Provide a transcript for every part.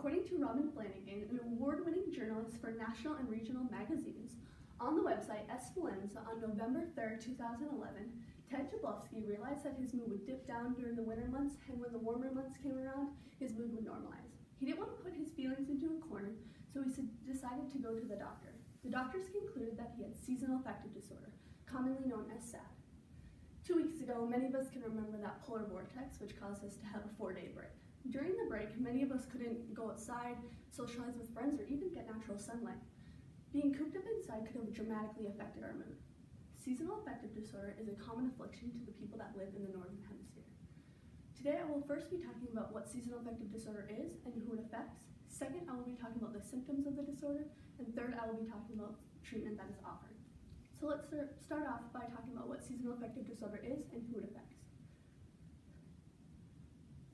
According to Robin Flanagan, an award-winning journalist for national and regional magazines, on the website Esperanza on November 3, 2011, Ted Jablowski realized that his mood would dip down during the winter months, and when the warmer months came around, his mood would normalize. He didn't want to put his feelings into a corner, so he decided to go to the doctor. The doctors concluded that he had seasonal affective disorder, commonly known as SAD. 2 weeks ago, many of us can remember that polar vortex, which caused us to have a 4-day break. During the break, many of us couldn't go outside, socialize with friends, or even get natural sunlight. Being cooped up inside could have dramatically affected our mood. Seasonal affective disorder is a common affliction to the people that live in the Northern Hemisphere. Today, I will first be talking about what seasonal affective disorder is and who it affects. Second, I will be talking about the symptoms of the disorder. And third, I will be talking about treatment that is offered. So let's start off by talking about what seasonal affective disorder is and who it affects.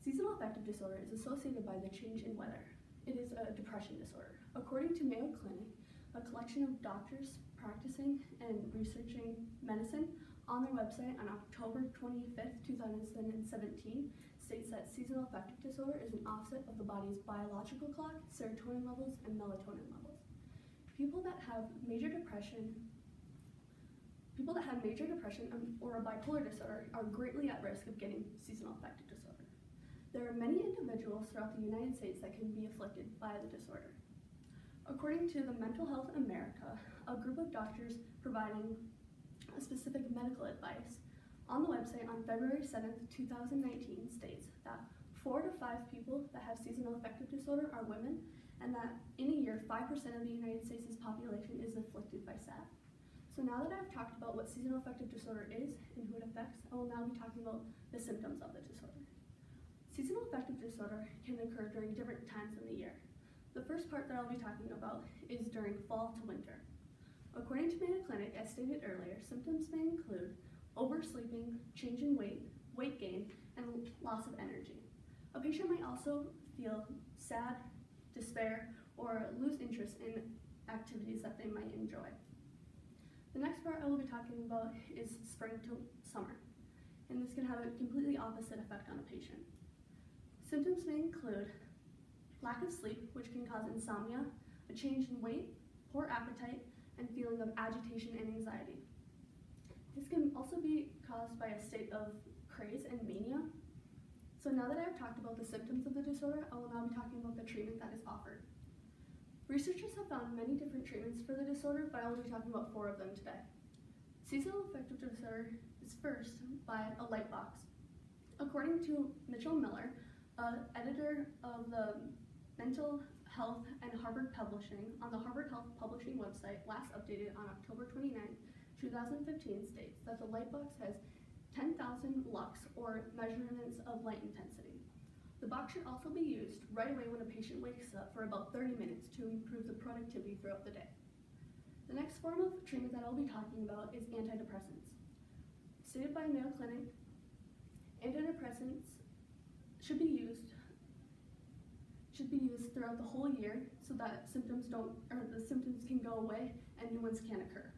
Seasonal affective disorder is associated by the change in weather. It is a depression disorder. According to Mayo Clinic, a collection of doctors practicing and researching medicine on their website on October 25th, 2017, states that seasonal affective disorder is an offset of the body's biological clock, serotonin levels, and melatonin levels. People that have major depression or a bipolar disorder are greatly at risk of getting seasonal affective disorder. There are many individuals throughout the United States that can be afflicted by the disorder. According to the Mental Health America, a group of doctors providing a specific medical advice on the website on February 7th, 2019 states that 4 to 5 people that have seasonal affective disorder are women, and that in a year, 5% of the United States' population is afflicted by SAD. So now that I've talked about what seasonal affective disorder is and who it affects, I will now be talking about the symptoms of the disorder. Seasonal affective disorder can occur during different times in the year. The first part that I'll be talking about is during fall to winter. According to Mayo Clinic, as stated earlier, symptoms may include oversleeping, change in weight, weight gain, and loss of energy. A patient might also feel sad, despair, or lose interest in activities that they might enjoy. The next part I will be talking about is spring to summer, and this can have a completely opposite effect on a patient. Symptoms may include lack of sleep, which can cause insomnia, a change in weight, poor appetite, and feeling of agitation and anxiety. This can also be caused by a state of craze and mania. So now that I have talked about the symptoms of the disorder, I will now be talking about the treatment that is offered. Researchers have found many different treatments for the disorder, but I will be talking about 4 of them today. Seasonal affective disorder is first by a light box. According to Mitchell Miller, editor of the Mental Health and Harvard Publishing, on the Harvard Health Publishing website, last updated on October 29, 2015, states that the light box has 10,000 lux, or measurements of light intensity. The box should also be used right away when a patient wakes up for about 30 minutes to improve the productivity throughout the day. The next form of treatment that I'll be talking about is antidepressants. Stated by Mayo Clinic, antidepressants should be used throughout the whole year so that the symptoms can go away and new ones can occur.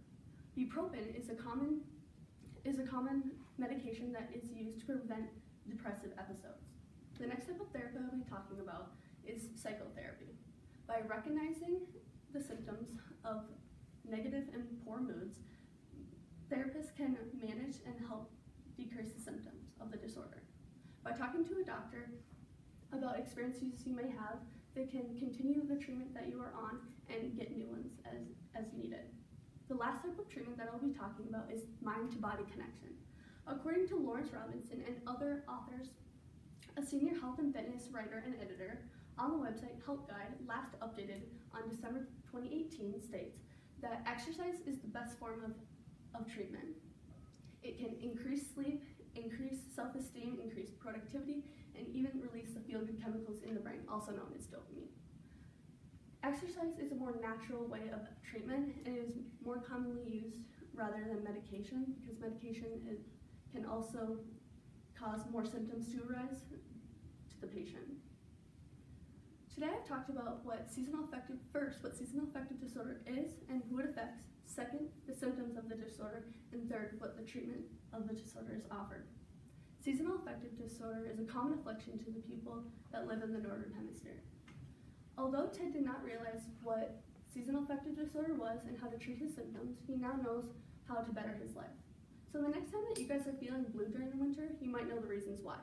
Bupropion is a common medication that is used to prevent depressive episodes. The next type of therapy I'll be talking about is psychotherapy. By recognizing the symptoms of negative and poor moods, therapists can manage and help decrease the symptoms of the disorder. By talking to a doctor about experiences you may have, they can continue the treatment that you are on and get new ones as needed. The last type of treatment that I'll be talking about is mind-to-body connection. According to Lawrence Robinson and other authors, a senior health and fitness writer and editor, on the website Health Guide, last updated on December 2018, states that exercise is the best form of treatment. It can increase sleep, increase self-esteem, increase productivity, and even release the feel-good chemicals in the brain, also known as dopamine. Exercise is a more natural way of treatment and is more commonly used rather than medication, because medication can also cause more symptoms to arise to the patient. Today I've talked about what seasonal affective disorder is and who it affects. Second, the symptoms of the disorder, and third, what the treatment of the disorder is offered. Seasonal affective disorder is a common affliction to the people that live in the Northern Hemisphere. Although Ted did not realize what seasonal affective disorder was and how to treat his symptoms, he now knows how to better his life. So the next time that you guys are feeling blue during the winter, you might know the reasons why.